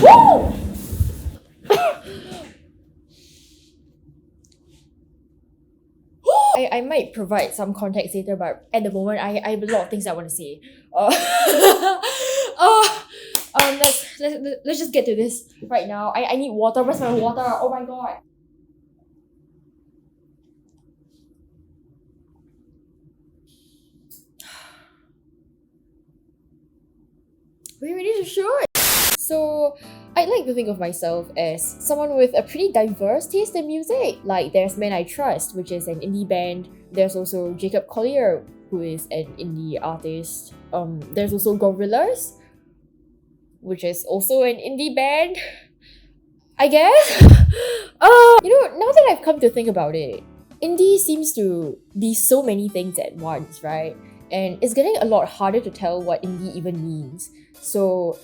Woo! I might provide some context later, but at the moment, I have a lot of things I want to say. Let's just get to this right now. I need water. Where's my water? Oh my god. We're ready to shoot. So, I'd like to think of myself as someone with a pretty diverse taste in music. Like, there's Men I Trust, which is an indie band. There's also Jacob Collier, who is an indie artist. There's also Gorillaz, which is also an indie band, I guess. Now that I've come to think about it, indie seems to be so many things at once, right? And it's getting a lot harder to tell what indie even means. So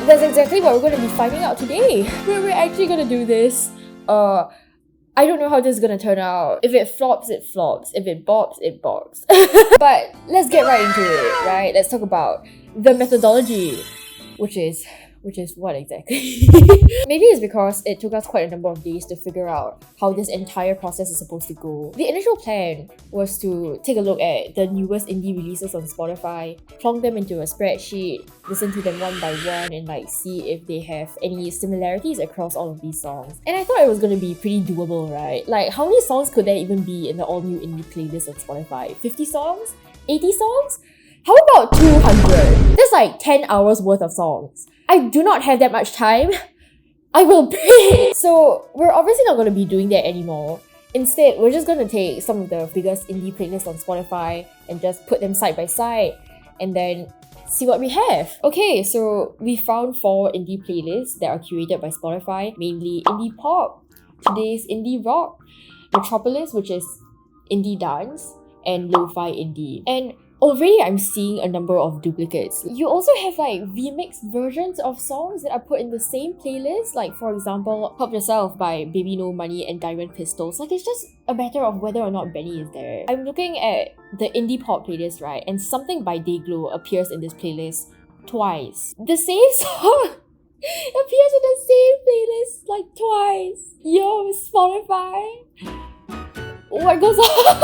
that's exactly what we're going to be finding out today. We're actually going to do this. I don't know how this is going to turn out. If it flops, it flops. If it bops, it bops. But let's get right into it, right? Let's talk about the methodology, which is what exactly? Maybe it's because it took us quite a number of days to figure out how this entire process is supposed to go. The initial plan was to take a look at the newest indie releases on Spotify, plonk them into a spreadsheet, listen to them one by one, and see if they have any similarities across all of these songs. And I thought it was going to be pretty doable, right? How many songs could there even be in the all-new indie playlist on Spotify? 50 songs? 80 songs? How about 200? That's 10 hours worth of songs. I do not have that much time. I will pay. So we're obviously not going to be doing that anymore. Instead, we're just going to take some of the biggest indie playlists on Spotify and just put them side by side and then see what we have. Okay, so we found 4 indie playlists that are curated by Spotify, mainly indie pop, today's indie rock, Metropolis, which is indie dance, and lo-fi indie. And already I'm seeing a number of duplicates. You also have remixed versions of songs that are put in the same playlist. For example, Help Yourself by Baby No Money and Diamond Pistols. It's just a matter of whether or not Benny is there. I'm looking at the indie pop playlist, right? And Something by Dayglow appears in this playlist twice. The same song appears in the same playlist twice. Yo, Spotify. What goes on?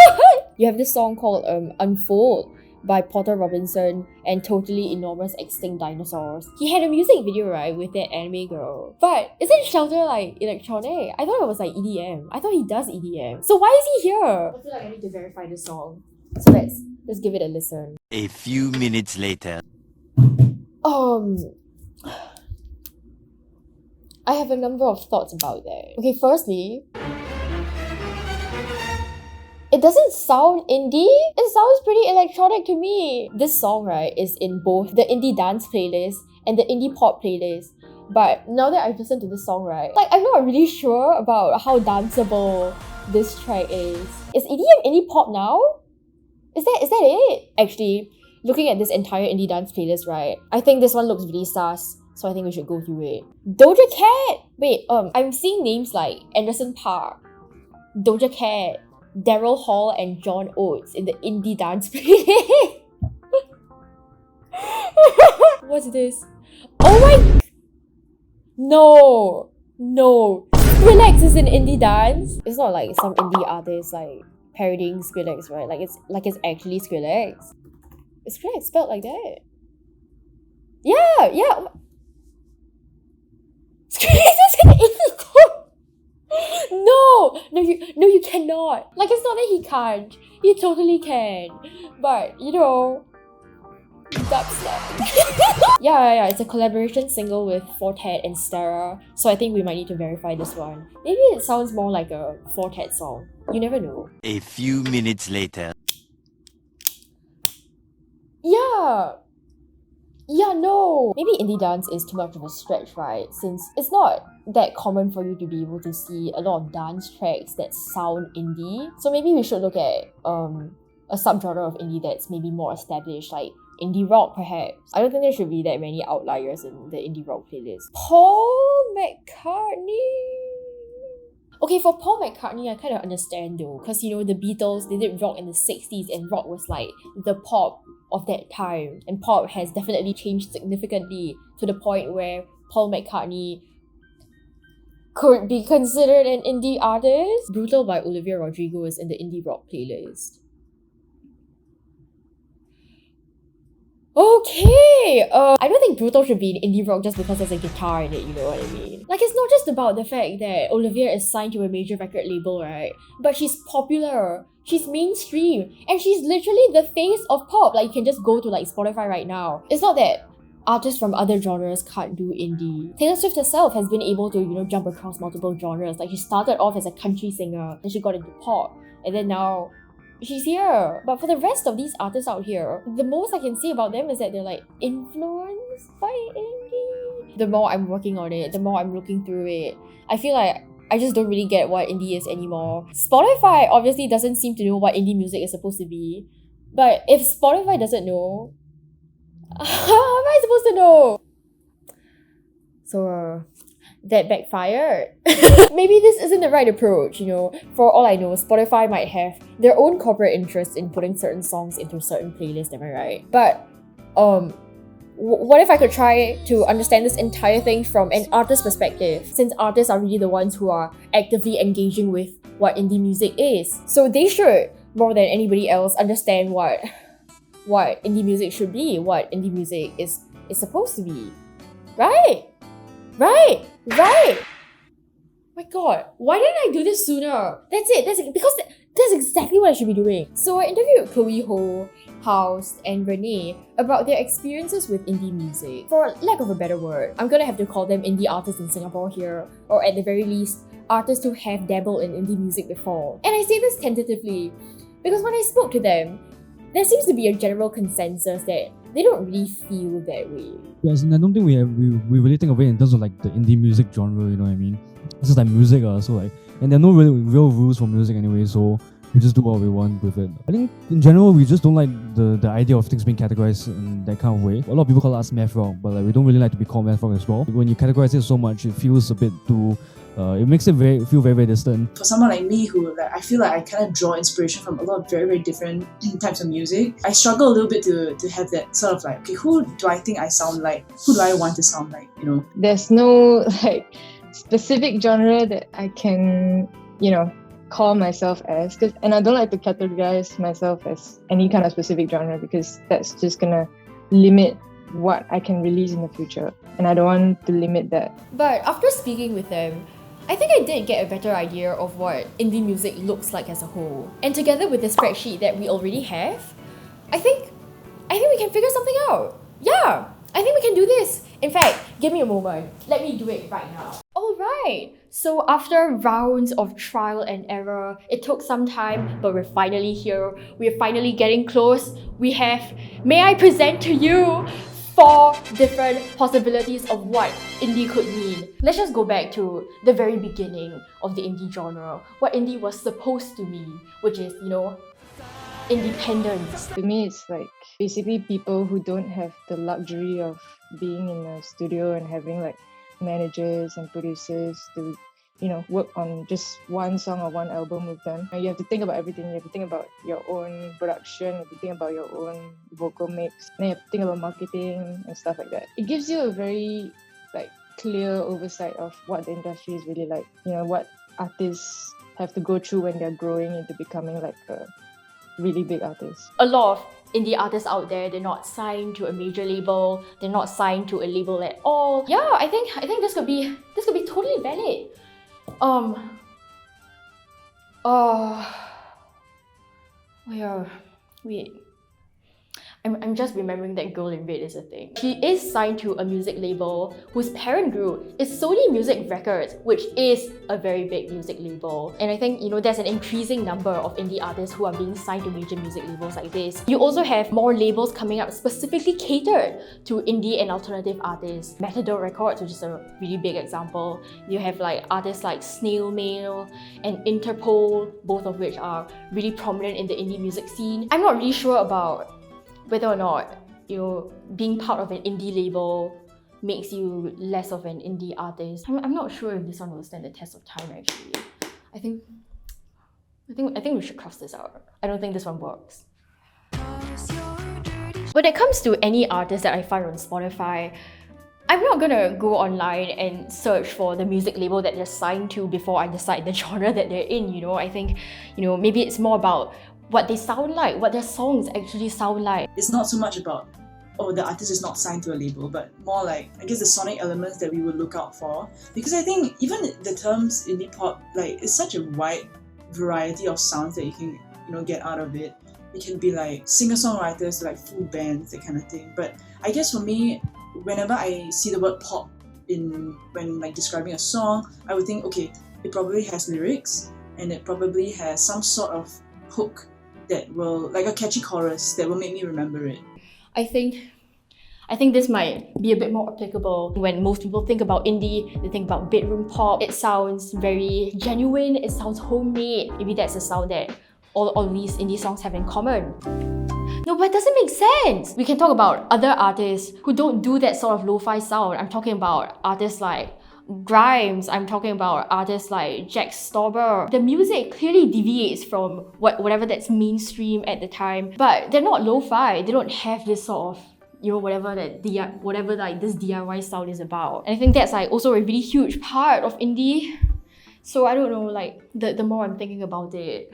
You have this song called Unfold by Porter Robinson and Totally Enormous Extinct Dinosaurs. He had a music video, right, with that anime girl. But isn't Shelter electronic? I thought it was EDM. I thought he does EDM. So why is he here? I feel I need to verify the song. So let's give it a listen. A few minutes later. I have a number of thoughts about that. Okay, firstly, it doesn't sound indie. It sounds pretty electronic to me. This song, right, is in both the indie dance playlist and the indie pop playlist. But now that I've listened to this song, right, I'm not really sure about how danceable this track is. Is EDM indie pop now? Is that it? Actually, looking at this entire indie dance playlist, right, I think this one looks really sus. So I think we should go through it. Doja Cat! Wait, I'm seeing names like Anderson .Paak, Doja Cat, Daryl Hall and John Oates in the indie dance playlist. What's this? Oh my... No! Skrillex is in indie dance? It's not some indie artist parodying Skrillex, right? It's actually Skrillex. Is Skrillex spelled like that? Yeah! Skrillex is in indie pop! No, you cannot. It's not that he can't. He totally can. But, dubstep. Yeah, it's a collaboration single with Fortet and Stara. So I think we might need to verify this one. Maybe it sounds more like a Fortet song. You never know. A few minutes later. Yeah, no. Maybe indie dance is too much of a stretch, right? Since it's not that common for you to be able to see a lot of dance tracks that sound indie. So maybe we should look at a subgenre of indie that's maybe more established, like indie rock perhaps. I don't think there should be that many outliers in the indie rock playlist. Paul McCartney. Okay, for Paul McCartney, I kind of understand though, because the Beatles, they did rock in the 60s and rock was the pop of that time. And pop has definitely changed significantly to the point where Paul McCartney could be considered an indie artist. Brutal by Olivia Rodrigo is in the indie rock playlist. Okay, I don't think Brutal should be in indie rock just because there's a guitar in it, you know what I mean? Like, it's not just about the fact that Olivia is signed to a major record label, right? But she's popular, she's mainstream, and she's literally the face of pop. Like, you can just go to like Spotify right now. It's not that artists from other genres can't do indie. Taylor Swift herself has been able to, jump across multiple genres. Like, she started off as a country singer, then she got into pop, and then now she's here. But for the rest of these artists out here, the most I can say about them is that they're like influenced by indie. The more I'm working on it, the more I'm looking through it, I feel like I just don't really get what indie is anymore. Spotify obviously doesn't seem to know what indie music is supposed to be. But if Spotify doesn't know, how am I supposed to know? So, that backfired. Maybe this isn't the right approach, For all I know, Spotify might have their own corporate interest in putting certain songs into certain playlists, am I right? But, what if I could try to understand this entire thing from an artist's perspective, since artists are really the ones who are actively engaging with what indie music is. So they should, more than anybody else, understand what indie music should be, what indie music is supposed to be. Right? My god, why didn't I do this sooner? Because that's exactly what I should be doing. So I interviewed Chloe Ho, Hauste, and RENE about their experiences with indie music. For lack of a better word, I'm gonna have to call them indie artists in Singapore here, or at the very least, artists who have dabbled in indie music before. And I say this tentatively, because when I spoke to them, there seems to be a general consensus that they don't really feel that way. Yeah, I don't think we really think of it in terms of like the indie music genre, you know what I mean? It's just like music, so like, and there are no real rules for music anyway, so we just do what we want with it. I think in general we just don't like the idea of things being categorized in that kind of way. A lot of people call us math rock, but like we don't really like to be called math rock as well. When you categorize it so much, it feels a bit too it makes it feel very, very distant. For someone like me who I feel like I kind of draw inspiration from a lot of very, very different types of music, I struggle a little bit to have that sort of like, okay, who do I think I sound like? Who do I want to sound like, There's no like specific genre that I can, call myself as, and I don't like to categorize myself as any kind of specific genre because that's just gonna limit what I can release in the future, and I don't want to limit that. But after speaking with them, I think I did get a better idea of what indie music looks like as a whole. And together with the spreadsheet that we already have, I think we can figure something out. Yeah, I think we can do this. In fact, give me a moment. Let me do it right now. Alright, so after rounds of trial and error, it took some time, but we're finally here. We're finally getting close. May I present to you 4 different possibilities of what indie could mean. Let's just go back to the very beginning of the indie genre, what indie was supposed to mean, which is, independence. To me, it's like basically people who don't have the luxury of being in a studio and having like managers and producers to work on just one song or one album with them. And you have to think about everything. You have to think about your own production, you have to think about your own vocal mix, and you have to think about marketing and stuff like that. It gives you a very clear oversight of what the industry is really like. What artists have to go through when they're growing into becoming like a really big artist. A lot of indie artists out there, they're not signed to a major label, they're not signed to a label at all. Yeah, I think this could be totally valid. Wait. I'm just remembering that Girl in Red is a thing. She is signed to a music label whose parent group is Sony Music Records, which is a very big music label. And I think, there's an increasing number of indie artists who are being signed to major music labels like this. You also have more labels coming up specifically catered to indie and alternative artists. Matador Records, which is a really big example. You have artists like Snail Mail and Interpol, both of which are really prominent in the indie music scene. I'm not really sure about whether or not being part of an indie label makes you less of an indie artist. I'm not sure if this one will stand the test of time actually. I think we should cross this out. I don't think this one works. When it comes to any artist that I find on Spotify, I'm not gonna go online and search for the music label that they're signed to before I decide the genre that they're in, you know. I think, you know, maybe it's more about what they sound like, what their songs actually sound like. It's not so much about, oh, the artist is not signed to a label, but more like, I guess, the sonic elements that we would look out for. Because I think even the terms indie pop, like, it's such a wide variety of sounds that you can, you know, get out of it. It can be like singer-songwriters, like full bands, that kind of thing. But I guess for me, whenever I see the word pop when like describing a song, I would think, okay, it probably has lyrics and it probably has some sort of hook that will, like a catchy chorus that will make me remember it. I think this might be a bit more applicable when most people think about indie. They think about bedroom pop. It sounds very genuine, it sounds homemade. Maybe that's the sound that all these indie songs have in common. No, but it doesn't make sense. We can talk about other artists who don't do that sort of lo-fi sound. I'm talking about artists like Grimes. I'm talking about artists like Jack Stauber. The music clearly deviates from whatever that's mainstream at the time, but they're not lo-fi. They don't have this sort of, you know, whatever like this DIY sound is about. And I think that's like also a really huge part of indie. So I don't know, like the more I'm thinking about it.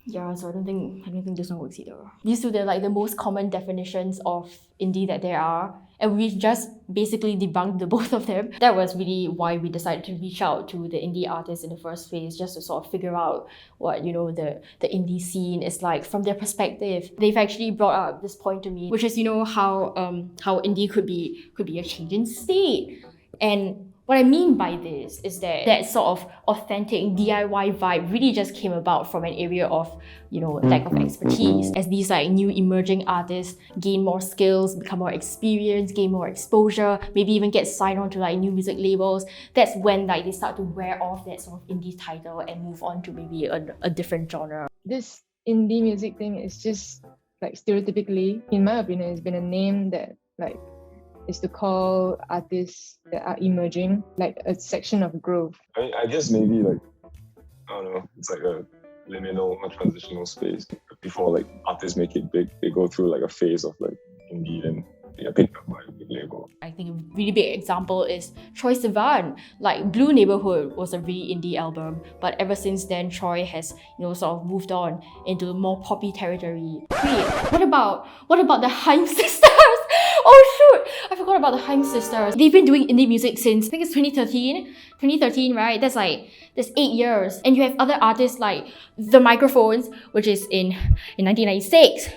Yeah, so I don't think this one works either. These two, they're like the most common definitions of indie that there are, and we just basically debunked the both of them. That was really why we decided to reach out to the indie artists in the first place, just to sort of figure out what, you know, the indie scene is like from their perspective. They've actually brought up this point to me, which is, you know, how indie could be a change in state. And what I mean by this is that sort of authentic DIY vibe really just came about from an area of, you know, lack of expertise. As these like new emerging artists gain more skills, become more experienced, gain more exposure, maybe even get signed on to like new music labels, that's when like they start to wear off that sort of indie title and move on to maybe a different genre. This indie music thing is just like stereotypically, in my opinion, it's been a name that like is to call artists that are emerging like a section of growth. I guess maybe like, I don't know, it's like a liminal, a transitional space before like artists make it big. They go through like a phase of like indie, then they are picked up by a big label. I think a really big example is Troye Sivan. Like Blue Neighborhood was a really indie album, but ever since then Troye has, you know, sort of moved on into more poppy territory. Wait, what about the Haim sisters? Oh shoot! I forgot about the Haim sisters. They've been doing indie music since, I think it's 2013, right? That's 8 years. And you have other artists like The Microphones, which is in 1996.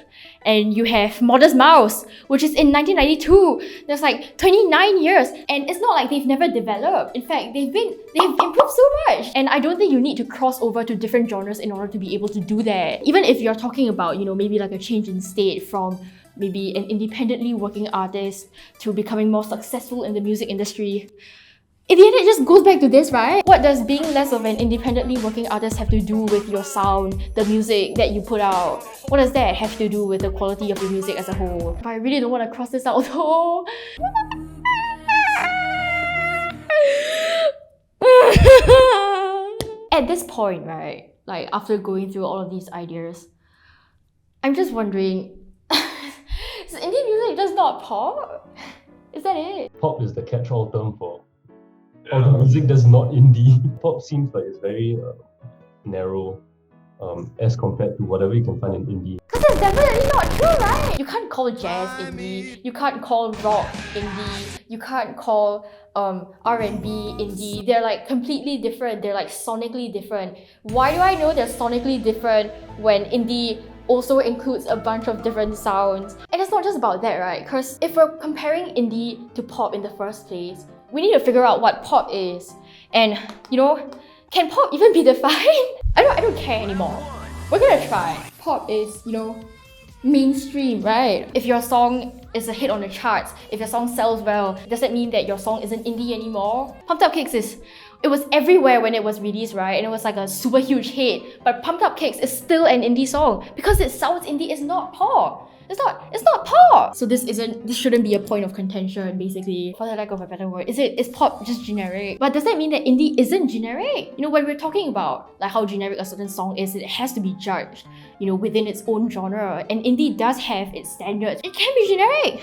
And you have Modest Mouse, which is in 1992. That's like 29 years. And it's not like they've never developed. In fact, they've improved so much. And I don't think you need to cross over to different genres in order to be able to do that. Even if you're talking about, you know, maybe like a change in state from maybe an independently working artist to becoming more successful in the music industry. In the end, it just goes back to this, right? What does being less of an independently working artist have to do with your sound, the music that you put out? What does that have to do with the quality of your music as a whole? But I really don't want to cross this out though. At this point, right, like after going through all of these ideas, I'm just wondering, is indie music just not pop? Is that it? Pop is the catch-all term for all the music that's not indie. Pop seems like it's very narrow as compared to whatever you can find in indie. Because that's definitely not true, right? You can't call jazz indie, you can't call rock indie, you can't call R&B indie. They're like completely different, they're like sonically different. Why do I know they're sonically different when indie also includes a bunch of different sounds? And it's not just about that, right? Because if we're comparing indie to pop in the first place, we need to figure out what pop is. And, you know, can pop even be defined? I don't care anymore. We're gonna try. Pop is, you know, mainstream, right? If your song is a hit on the charts, if your song sells well, does that mean that your song isn't indie anymore? Pumped Up Kicks it was everywhere when it was released, right? And it was like a super huge hit. But Pumped Up Kicks is still an indie song because it sounds indie, it's not pop. It's not pop. So this shouldn't be a point of contention, basically, for the lack of a better word. Is pop just generic? But does that mean that indie isn't generic? You know, when we're talking about like how generic a certain song is, it has to be judged, you know, within its own genre. And indie does have its standards. It can be generic.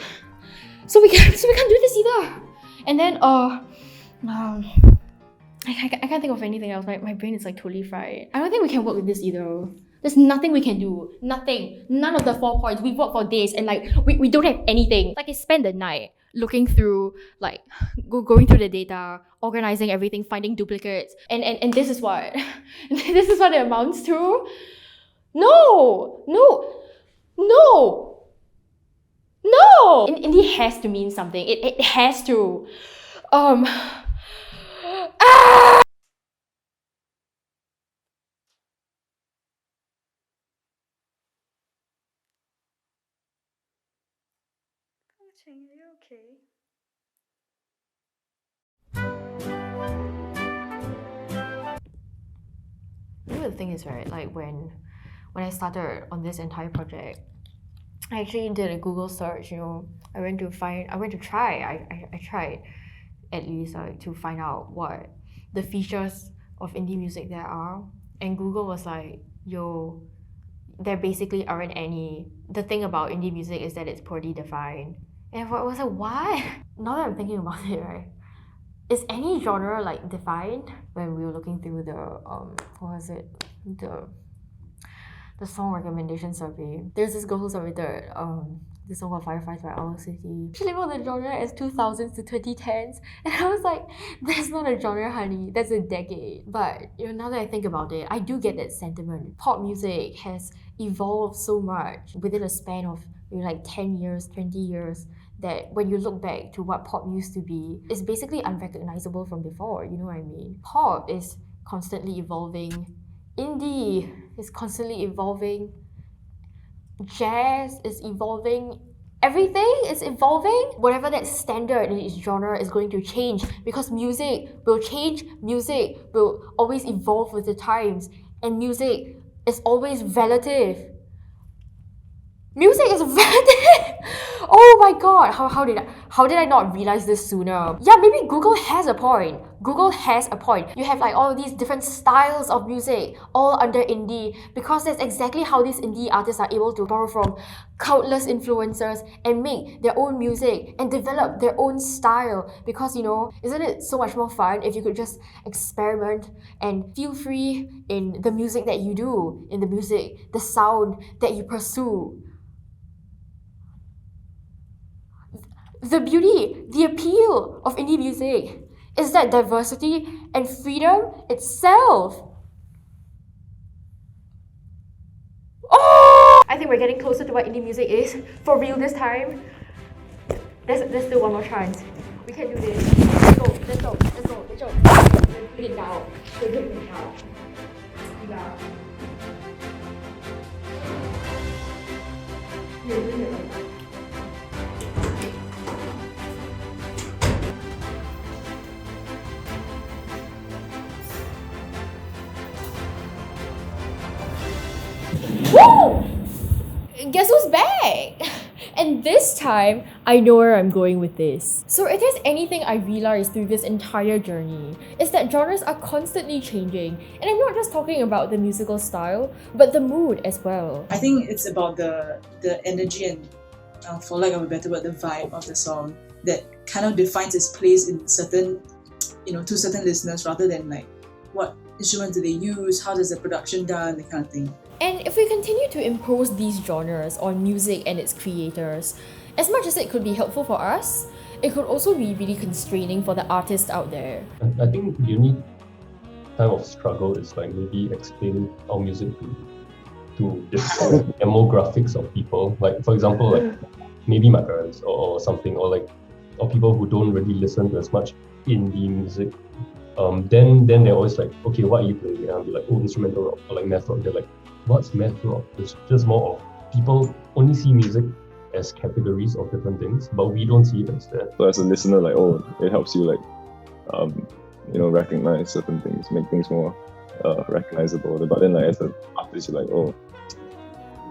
So we can't do this either. And then I can't think of anything else. My brain is like totally fried. I don't think we can work with this either. There's nothing we can do. Nothing. None of the 4 points. We've worked for days and like we don't have anything. Like I spent the night looking through, like going through the data, organizing everything, finding duplicates, and this is what this is what it amounts to. No! Indie has to mean something. It has to. Are you okay? You know, the thing is, right, like when I started on this entire project, I actually did a Google search, you know. I tried at least to find out what the features of indie music there are. And Google was like, yo, there basically aren't any. The thing about indie music is that it's poorly defined. And I was like, what? Now that I'm thinking about it, right, is any genre like defined? When we were looking through the what was it, the song recommendation survey, there's this girl who submitted this song called Fireflies by Our City. She labeled the genre as 2000s to 2010s, and I was like, that's not a genre, honey, that's a decade. But you know, now that I think about it, I do get that sentiment. Pop music has evolved so much within a span of, you know, like 10 years, 20 years, that when you look back to what pop used to be, it's basically unrecognizable from before, you know what I mean? Pop is constantly evolving. Indie is constantly evolving. Jazz is evolving. Everything is evolving. Whatever that standard in each genre is going to change, because music will change. Music will always evolve with the times, and music is always relative. Music is relative! Oh my god, how did I not realize this sooner? Yeah, maybe Google has a point. Google has a point. You have like all of these different styles of music all under indie, because that's exactly how these indie artists are able to borrow from countless influencers and make their own music and develop their own style. Because, you know, isn't it so much more fun if you could just experiment and feel free in the music that you do, in the music, the sound that you pursue? The beauty, the appeal of indie music is that diversity and freedom itself. Oh! I think we're getting closer to what indie music is for real this time. There's still one more chance. We can do this. Let's go. Put it down. Put it down. Yeah. You're doing it right now. Woo! Guess who's back? And this time, I know where I'm going with this. So if there's anything I realized through this entire journey, is that genres are constantly changing. And I'm not just talking about the musical style, but the mood as well. I think it's about the energy and, for lack of a better word, the vibe of the song that kind of defines its place in certain, you know, to certain listeners, rather than like what instruments do they use, how does the production done, that kind of thing. And if we continue to impose these genres on music and its creators, as much as it could be helpful for us, it could also be really constraining for the artists out there. I think the unique kind of struggle is like maybe explaining our music to different demographics of people. Like, for example, like maybe my parents or something, or people who don't really listen to as much indie music. Then they're always like, okay, what are you playing? And I'll be like, oh, instrumental rock or like math rock. They're like, what's math rock? It's just more of people only see music as categories of different things, but we don't see it as that. So as a listener, like, oh, it helps you like, you know, recognize certain things, make things more recognizable. But then like as an artist, you're like, oh,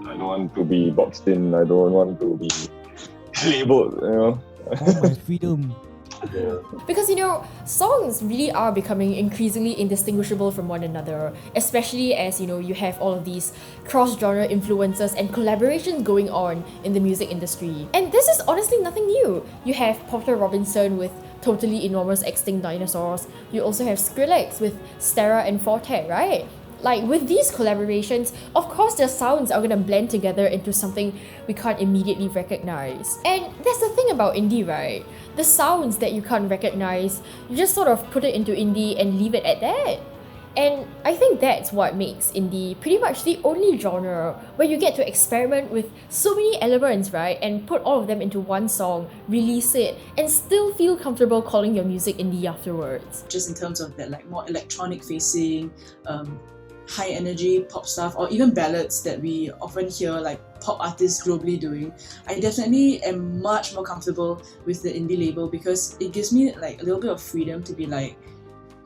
I don't want to be boxed in. I don't want to be labeled. All my freedom. Yeah. Because songs really are becoming increasingly indistinguishable from one another, especially as you have all of these cross-genre influences and collaborations going on in the music industry. And this is honestly nothing new. You have Porter Robinson with Totally Enormous Extinct Dinosaurs. You also have Skrillex with Stera and Fortet, right? Like, with these collaborations, of course their sounds are gonna blend together into something we can't immediately recognize. And that's the thing about indie, right? The sounds that you can't recognize, you just sort of put it into indie and leave it at that. And I think that's what makes indie pretty much the only genre where you get to experiment with so many elements, right? And put all of them into one song, release it, and still feel comfortable calling your music indie afterwards. Just in terms of that, like more electronic facing, high energy pop stuff, or even ballads that we often hear like pop artists globally doing, I definitely am much more comfortable with the indie label because it gives me like a little bit of freedom to be like,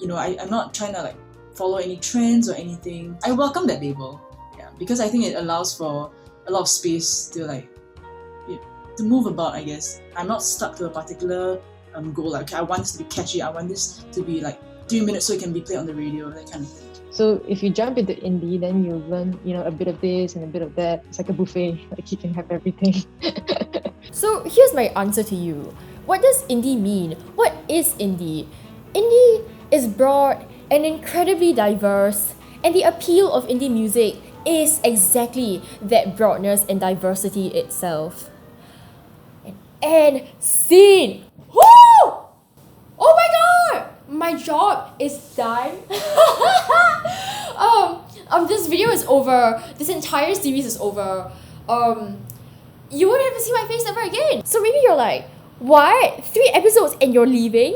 I'm not trying to like follow any trends or anything. I welcome that label, because I think it allows for a lot of space to like to move about. I guess I'm not stuck to a particular goal. Like, okay, I want this to be catchy. I want this to be like 3 minutes so it can be played on the radio. That kind of thing. So if you jump into indie, then you learn, a bit of this and a bit of that. It's like a buffet. Like, you can have everything. So here's my answer to you. What does indie mean? What is indie? Indie is broad and incredibly diverse, and the appeal of indie music is exactly that broadness and diversity itself. And scene! Woo! Oh my god! My job is done. This video is over. This entire series is over. You won't have to see my face ever again. So maybe you're like, what? 3 episodes and you're leaving?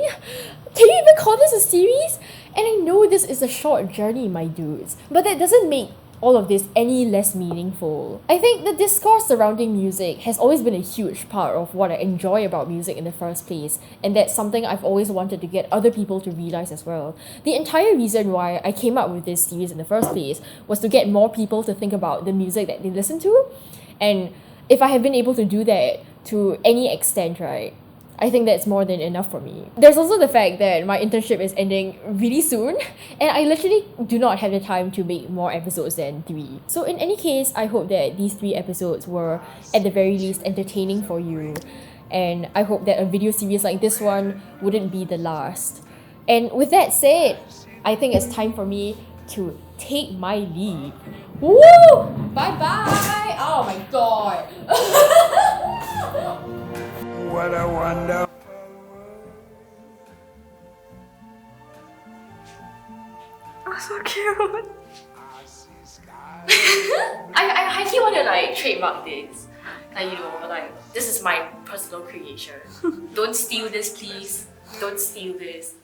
Can you even call this a series? And I know this is a short journey, my dudes, but that doesn't make all of this any less meaningful. I think the discourse surrounding music has always been a huge part of what I enjoy about music in the first place, and that's something I've always wanted to get other people to realize as well. The entire reason why I came up with this series in the first place was to get more people to think about the music that they listen to, and if I have been able to do that to any extent, right, I think that's more than enough for me. There's also the fact that my internship is ending really soon, and I literally do not have the time to make more episodes than 3. So in any case, I hope that these 3 episodes were at the very least entertaining for you, and I hope that a video series like this one wouldn't be the last. And with that said, I think it's time for me to take my leave. Woo! Bye bye! Oh my god! What a wonderful Oh, so cute. I highly want to like trademark this. Like, this is my personal creation. Don't steal this, please. Don't steal this.